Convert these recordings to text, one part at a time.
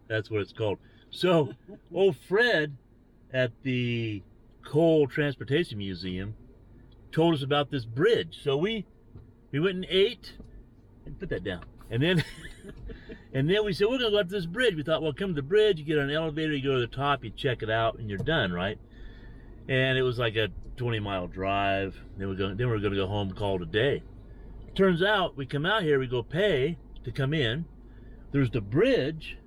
That's what it's called. So, old Fred at the Coal Transportation Museum told us about this bridge. So we went and ate and put that down. And then and then we said, we're gonna go up this bridge. We thought, well, come to the bridge, you get on an elevator, you go to the top, you check it out, and you're done, right? And it was like a 20-mile drive. Then we're gonna go home, call it a day. Turns out we come out here, we go pay to come in. There's the bridge,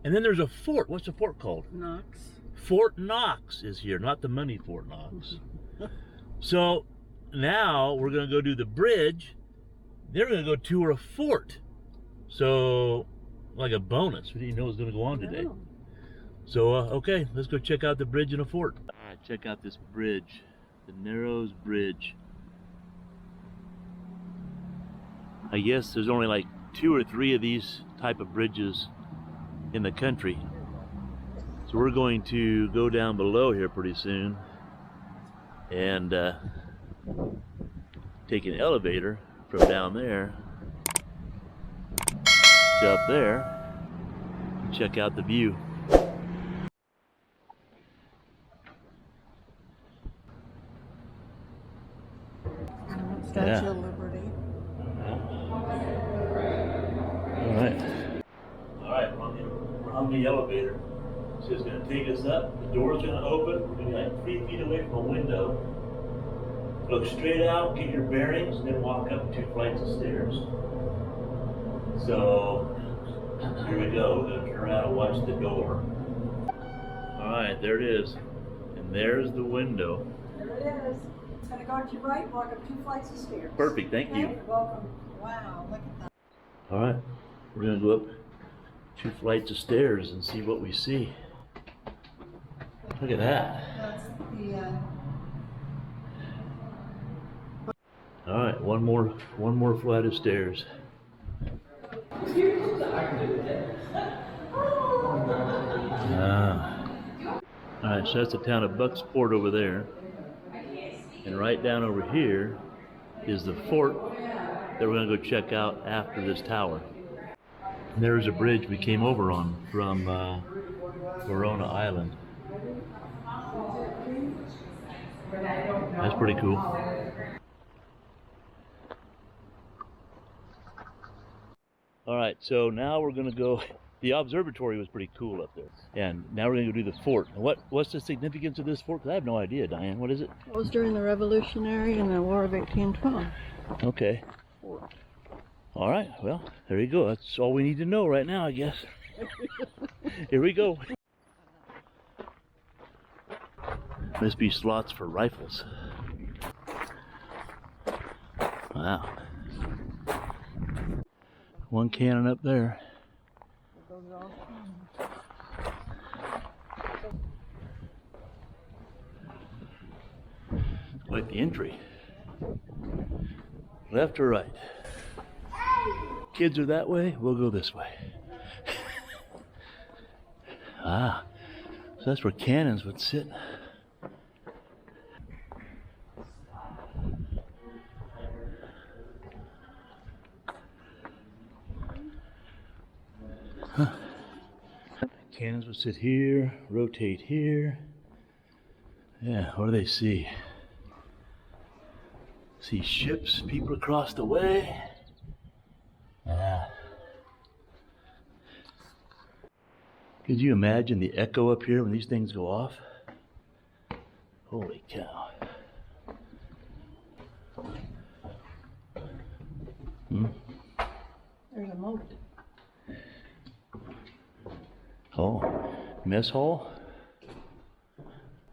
and then there's a fort. What's the fort called? Knox. Fort Knox is here, not the money Fort Knox. So now we're gonna go do the bridge. Then we're gonna go tour a fort. So, like a bonus. We didn't know what was gonna go on today. No. So, okay, let's go check out the bridge and a fort. All right, check out this bridge, the Narrows Bridge. I guess there's only like 2 or 3 of these type of bridges in the country. So we're going to go down below here pretty soon and take an elevator from down there to up there and check out the view. Statue of Liberty. Alright, we're on the elevator. So it's going to take us up. The door's going to open. We're going to be like 3 feet away from a window. Look straight out, get your bearings, and then walk up 2 flights of stairs. So, here we go. We're going to turn around and watch the door. Alright, there it is. And there's the window. There it is. It's going to go to your right, walk up 2 flights of stairs. Perfect, thank you. You're welcome. Wow, look at that. Alright, we're going to go up 2 flights of stairs and see what we see. Look at that. That's the, Alright, one more flight of stairs. Alright, so that's the town of Bucksport over there. And right down over here is the fort that we're going to go check out after this tower. And there's a bridge we came over on from Verona Island. That's pretty cool. Alright, so now we're going to go, the observatory was pretty cool up there. And now we're going to go do the fort. And what's the significance of this fort? 'Cause I have no idea, Diane. What is it? it was during the Revolutionary and the War of 1812. Okay. Alright, well, there you go. That's all we need to know right now, I guess. Here we go. Must be slots for rifles. Wow. One cannon up there. Quite the entry. Left or right? Kids are that way, we'll go this way. Ah, so that's where cannons would sit. Huh. Cannons would sit here, rotate here. Yeah, what do they see? See ships, people across the way. Yeah. Could you imagine the echo up here when these things go off? Holy cow. There's a moat. Oh, mess hall.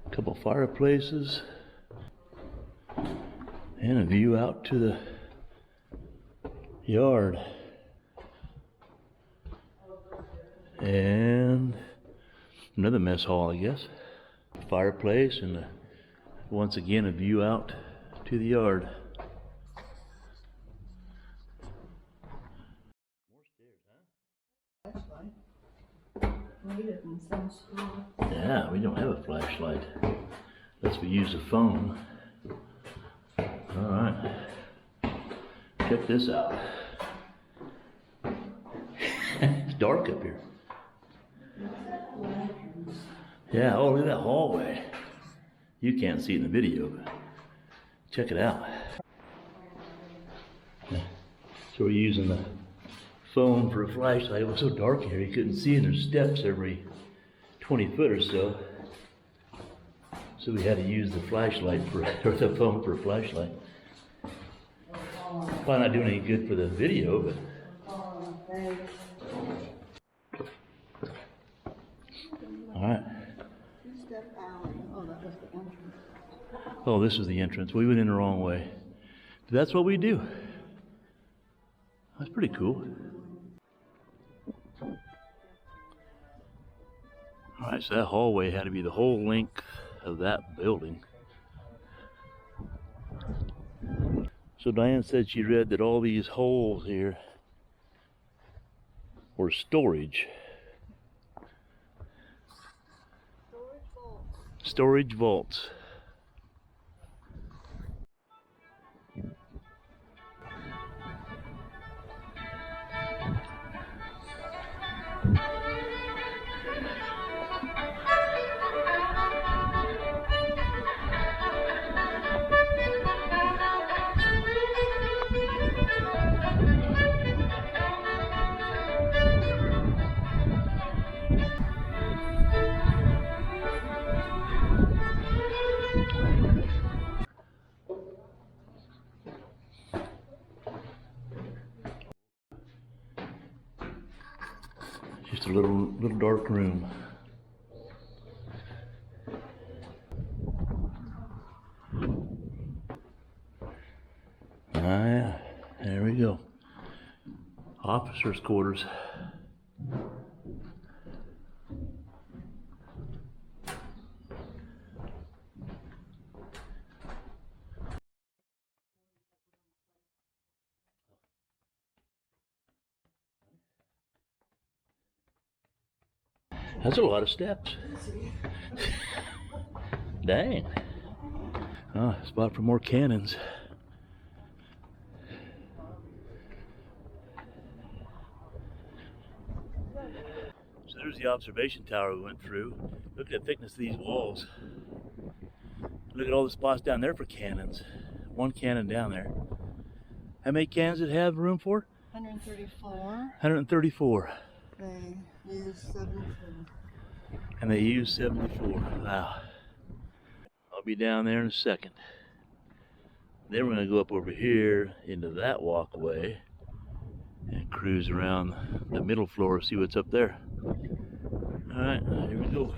A couple fireplaces. And a view out to the yard. And another mess hall, I guess. Fireplace and once again a view out to the yard. More stairs, huh? Needed in some school. Yeah, we don't have a flashlight. Unless we use a phone. Alright. Check this out. It's dark up here. Yeah, oh, look at that hallway. You can't see it in the video, but check it out. So we're using the phone for a flashlight. It was so dark here, you couldn't see, and there's steps every 20 foot or so. So we had to use the flashlight or the phone for a flashlight. Probably not doing any good for the video, but. All right. Oh, this is the entrance. We went in the wrong way. But that's what we do. That's pretty cool. All right, so that hallway had to be the whole length of that building. So Diane said she read that all these holes here were storage. Storage vaults. Just a little dark room. Ah, yeah, there we go. Officers' quarters. That's a lot of steps. Dang. Oh, spot for more cannons. So there's the observation tower we went through. Look at the thickness of these walls. Look at all the spots down there for cannons. One cannon down there. How many cannons did it have room for? 134. 134. They use 74. And they use 74. Wow. I'll be down there in a second. Then we're going to go up over here into that walkway and cruise around the middle floor, see what's up there. All right, here we go.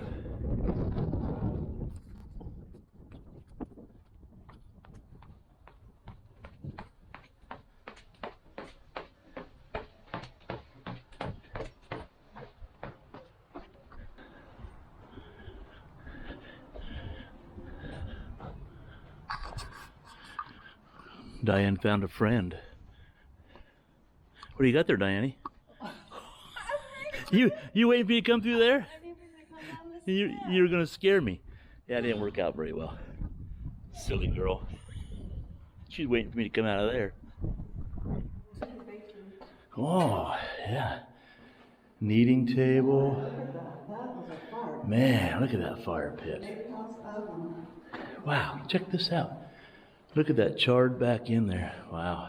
Diane found a friend. What do you got there, Diane? You waiting for me to come through there? You were gonna scare me. Yeah, it didn't work out very well. Silly girl. She's waiting for me to come out of there. Oh, yeah. Kneading table. Man, look at that fire pit. Wow, check this out. Look at that charred back in there. Wow.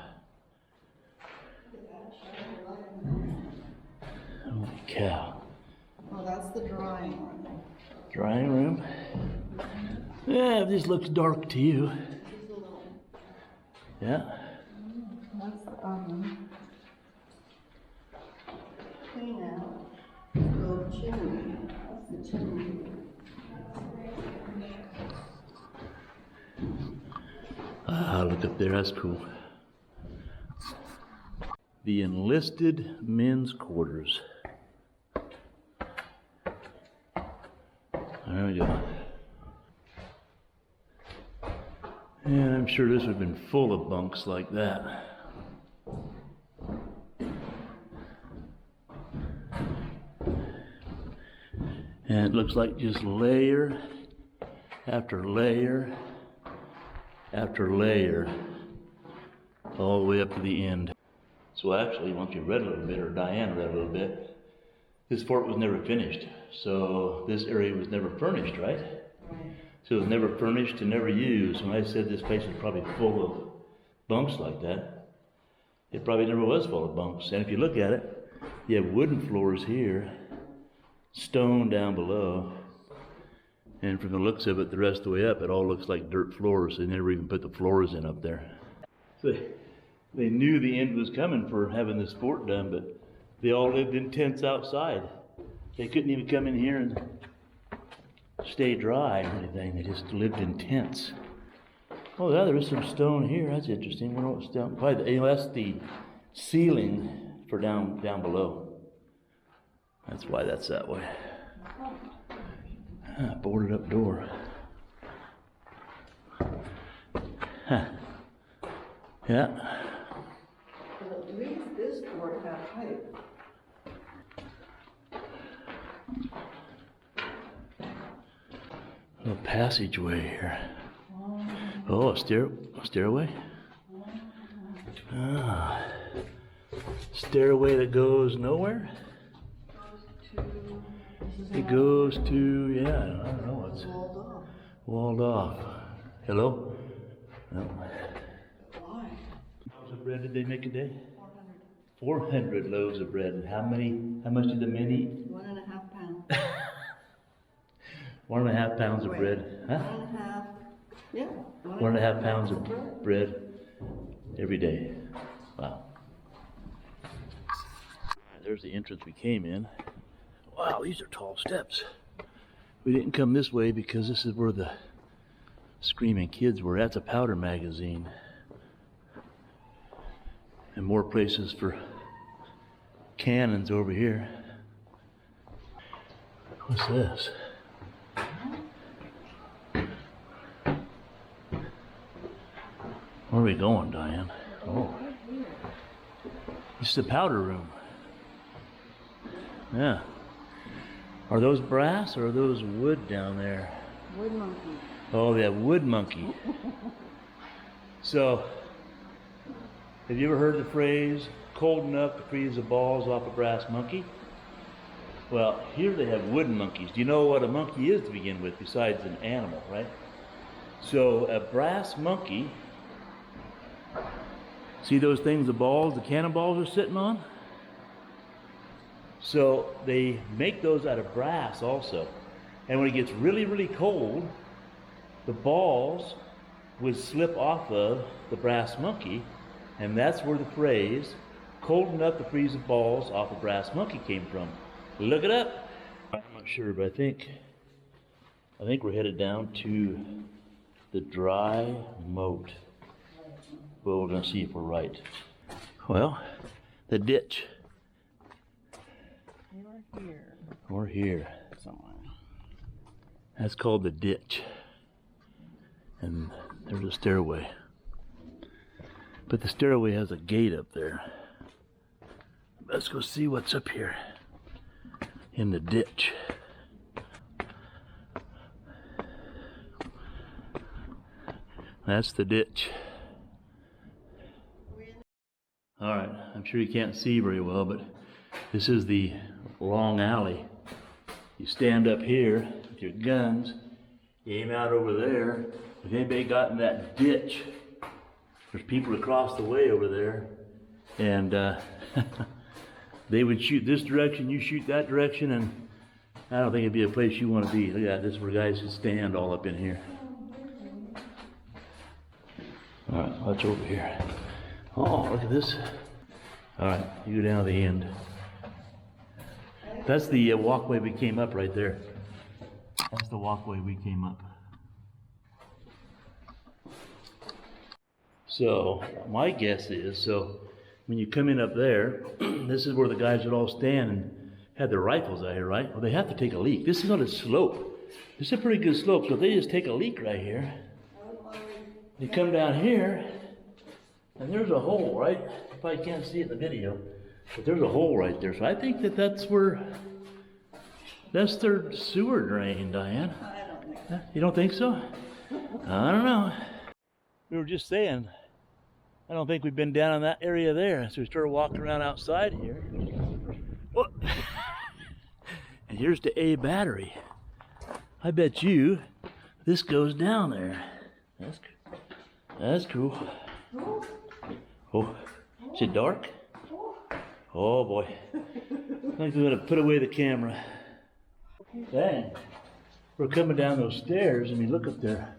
Holy cow. Oh, that's the drawing room. Drying room? Yeah, this looks dark to you. Yeah. That's the clean out. Little chimney. That's the chimney. Ah, look up there, that's cool. The enlisted men's quarters. There we go. And I'm sure this would have been full of bunks like that. And it looks like just layer after layer after layer, all the way up to the end. So actually, once you read a little bit, or Diane read a little bit, this fort was never finished. So this area was never furnished, right? So it was never furnished and never used. When I said this place was probably full of bunks like that, it probably never was full of bunks. And if you look at it, you have wooden floors here, stone down below, and from the looks of it, the rest of the way up, it all looks like dirt floors. They never even put the floors in up there. So they knew the end was coming for having this fort done, but they all lived in tents outside. They couldn't even come in here and stay dry or anything. They just lived in tents. Oh yeah, there is some stone here. That's interesting. I wonder what's down. Probably that's the ceiling for down below. That's why that's that way. Boarded up door. Huh. Yeah. But at least this fort had height. Little passageway here. Oh, a stairway? Ah. Stairway that goes nowhere? It goes to, yeah, I don't know, it's walled off. Hello? No. Why? Loaves of bread did they make a day? 400 loaves of bread. And how much did the men eat? 1.5 pounds. 1.5 pounds of bread. Huh? 1.5. Yeah. 1.5 pounds of bread every day. Wow. There's the entrance we came in. Wow, these are tall steps. We didn't come this way because this is where the screaming kids were. That's a powder magazine. And more places for cannons over here. What's this? Where are we going, Diane? Oh. This is the powder room. Yeah. Are those brass or are those wood down there? Wood monkey. Oh, yeah, wood monkey. So, have you ever heard the phrase, cold enough to freeze the balls off a brass monkey? Well, here they have wood monkeys. Do you know what a monkey is to begin with, besides an animal, right? So, a brass monkey, see those things, the balls, the cannonballs are sitting on? So they make those out of brass also. And when it gets really, really cold, the balls would slip off of the brass monkey, and that's where the phrase, cold enough to freeze the balls off a brass monkey came from. Look it up. I'm not sure, but I think we're headed down to the dry moat. Well, we're gonna see if we're right. Well, the ditch. We're here somewhere. That's called the ditch. And there's a stairway. But the stairway has a gate up there. Let's go see what's up here in the ditch. That's the ditch. All right, I'm sure you can't see very well, but this is the long alley. You stand up here with your guns, you aim out over there. If anybody got in that ditch, there's people across the way over there, and they would shoot this direction, you shoot that direction, and I don't think it'd be a place you want to be. Look at that, this is where guys would stand all up in here. All right, what's over here? Oh, look at this. All right, you go down to the end. That's the walkway we came up right there. That's the walkway we came up. So, my guess is, so when you come in up there, this is where the guys would all stand and had their rifles out here, right? Well, they have to take a leak. This is not a slope. This is a pretty good slope, so if they just take a leak right here, you come down here, and there's a hole, right? You probably can't see it in the video, but there's a hole right there. So I think that's their sewer drain, Diane. I don't think so. You don't think so? I don't know. We were just saying, I don't think we've been down in that area there. So we started walking around outside here. Oh. here's the A battery. I bet you this goes down there. That's cool. Oh, is it dark? Oh boy. I think I'm gonna put away the camera. Dang. We're coming down those stairs and you look up there.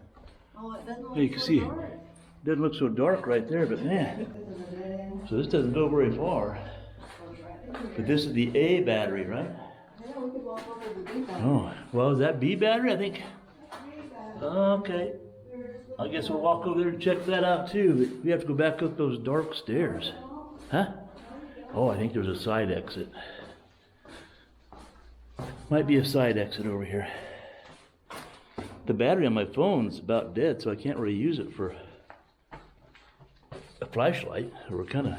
Oh, it doesn't look You can so see, dark. it doesn't look so dark right there, but man. So this doesn't go very far. But this is the A battery, right? Yeah, we could walk over to the B battery. Oh, well, is that B battery? I think. Okay. I guess we'll walk over there and check that out too. But we have to go back up those dark stairs. Huh? Oh, I think there's a side exit. Might be a side exit over here. The battery on my phone's about dead, so I can't really use it for a flashlight. We're kind of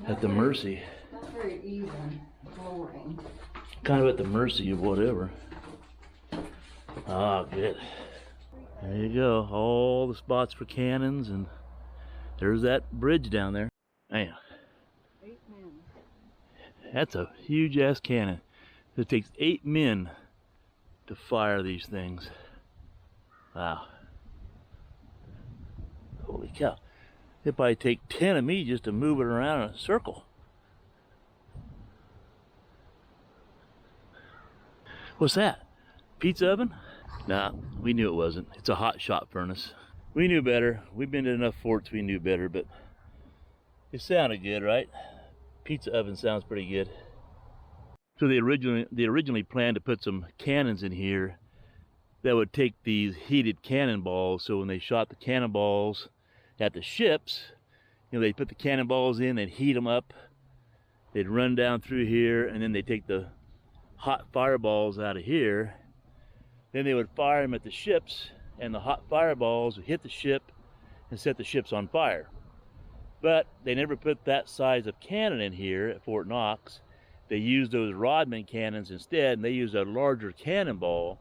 at the mercy. Not very even flooring. Kind of at the mercy of whatever. Ah, good. There you go. All the spots for cannons, and there's that bridge down there. Man, 8 men. that's a huge ass cannon. It takes 8 men to fire these things. Wow. Holy cow. It'd probably take 10 of me just to move it around in a circle. What's that? Pizza oven? Nah, we knew it wasn't. It's a hot shot furnace. We knew better. We've been to enough forts, we knew better, but it sounded good, right? Pizza oven sounds pretty good. So they originally planned to put some cannons in here that would take these heated cannonballs. So when they shot the cannonballs at the ships, you know, they'd put the cannonballs in, they'd heat them up, they'd run down through here, and then they'd take the hot fireballs out of here. Then they would fire them at the ships, and the hot fireballs would hit the ship and set the ships on fire. But they never put that size of cannon in here at Fort Knox. They used those Rodman cannons instead, and they used a larger cannonball.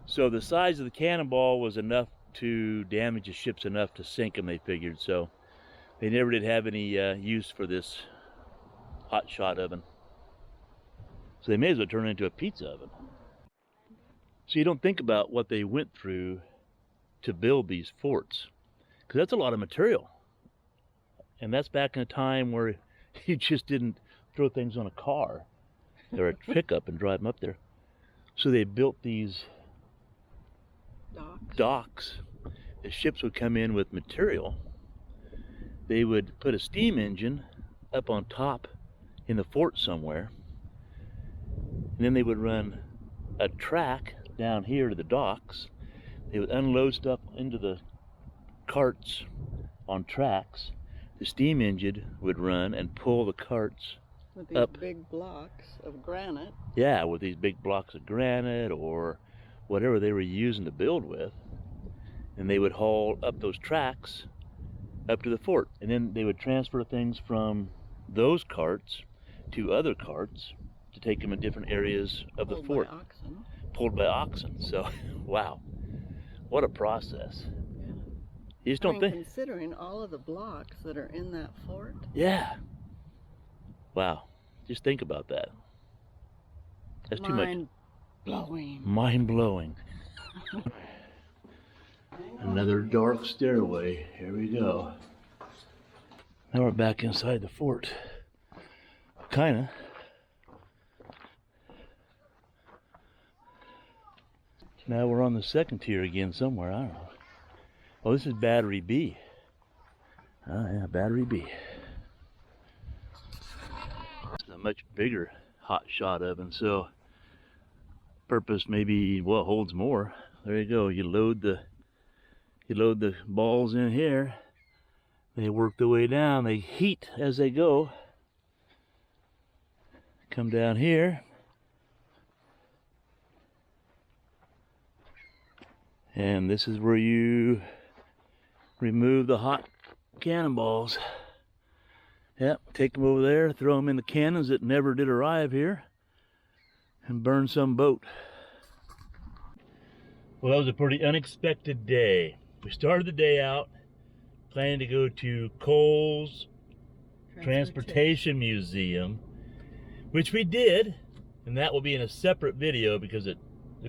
So the size of the cannonball was enough to damage the ships enough to sink them, they figured. So they never did have any use for this hot shot oven. So they may as well turn it into a pizza oven. So you don't think about what they went through to build these forts, because that's a lot of material. And that's back in a time where you just didn't throw things on a car or a pickup and drive them up there. So they built these docks. The ships would come in with material. They would put a steam engine up on top in the fort somewhere, and then they would run a track down here to the docks. They would unload stuff into the carts on tracks. The steam engine would run and pull the carts with these up. Big blocks of granite. Yeah, with these big blocks of granite or whatever they were using to build with. And they would haul up those tracks up to the fort. And then they would transfer things from those carts to other carts to take them in different areas of the fort. By oxen. Pulled by oxen. So, wow, what a process. Yeah. You just don't think. Considering all of the blocks that are in that fort. Yeah. Wow. Just think about that. That's too much. Mind-blowing. Mind-blowing. Another dark stairway. Here we go. Now we're back inside the fort. Kinda. Now we're on the second tier again somewhere. I don't know. Oh, this is Battery B. Oh yeah, Battery B. It's a much bigger hot shot oven, so purpose maybe what holds more. There you go. You load the balls in here. They work their way down. They heat as they go. Come down here. And this is where you remove the hot cannonballs. Yep, take them over there, throw them in the cannons that never did arrive here, and burn some boat. Well, that was a pretty unexpected day. We started the day out planning to go to Cole's Transportation Museum, which we did, and that will be in a separate video because it'd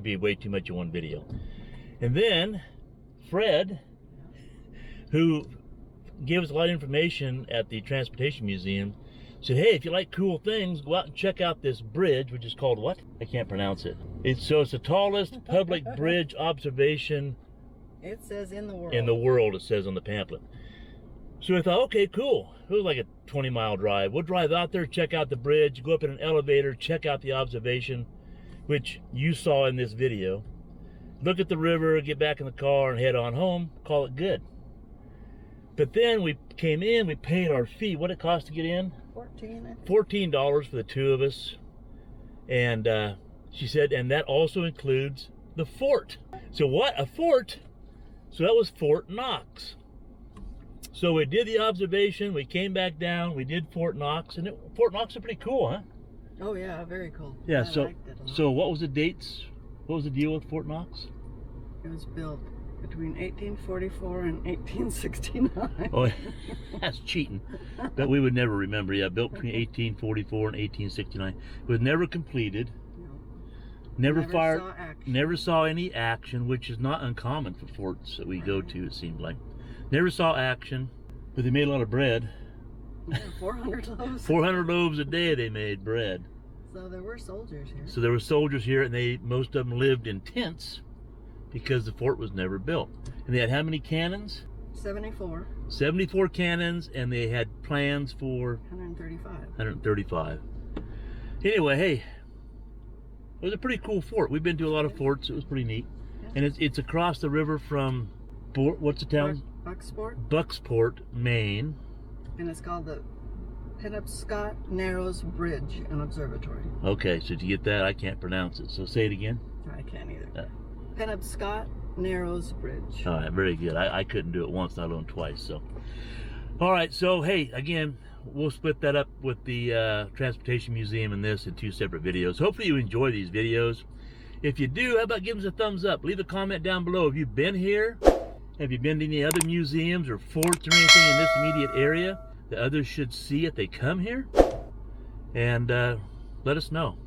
be way too much in one video. And then Fred, who gave us a lot of information at the Transportation Museum, said, hey, if you like cool things, go out and check out this bridge, which is called what? I can't pronounce it. It's the tallest public bridge observation. It says in the world. In the world, it says on the pamphlet. So I thought, okay, cool. It was like a 20-mile drive. We'll drive out there, check out the bridge, go up in an elevator, check out the observation, which you saw in this video. Look at the river, get back in the car, and head on home. Call it good. But then we came in, we paid our fee. What it cost to get in? $14 for the two of us. And she said, and that also includes the fort. So what? A fort? So that was Fort Knox. So we did the observation, we came back down, we did Fort Knox, and Fort Knox is pretty cool, huh? Oh yeah, very cool. Yeah, I so liked it a lot. so what was the dates? What was the deal with Fort Knox? It was built between 1844 and 1869. Oh, that's cheating. But we would never remember. Yeah, built between 1844 and 1869. It was never completed. No. Never fired. Saw action. Never saw any action, which is not uncommon for forts that we go to, it seems like. Never saw action, but they made a lot of bread. Yeah, 400 loaves. 400 loaves a day they made bread. So there were soldiers here. So there were soldiers here, and most of them lived in tents because the fort was never built. And they had how many cannons? 74. 74 cannons, and they had plans for 135. 135. Anyway, hey, it was a pretty cool fort. We've been to a lot of forts. It was pretty neat. Yeah. And it's across the river from, what's the town? Bucksport. Bucksport, Maine. And it's called the Penobscot Narrows Bridge and Observatory. Okay, so to get that, I can't pronounce it. So say it again. I can't either. Penobscot Narrows Bridge. All right, very good. I couldn't do it once, not on twice. So, all right. So, hey, again, we'll split that up with the Transportation Museum and this in two separate videos. Hopefully you enjoy these videos. If you do, how about give us a thumbs up? Leave a comment down below. Have you been here? Have you been to any other museums or forts or anything in this immediate area that others should see if they come here? And let us know.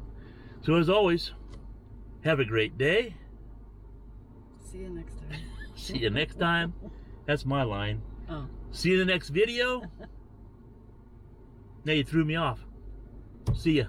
So as always, have a great day. See you next time. See you next time. That's my line. Oh. See you in the next video. Now you threw me off. See ya.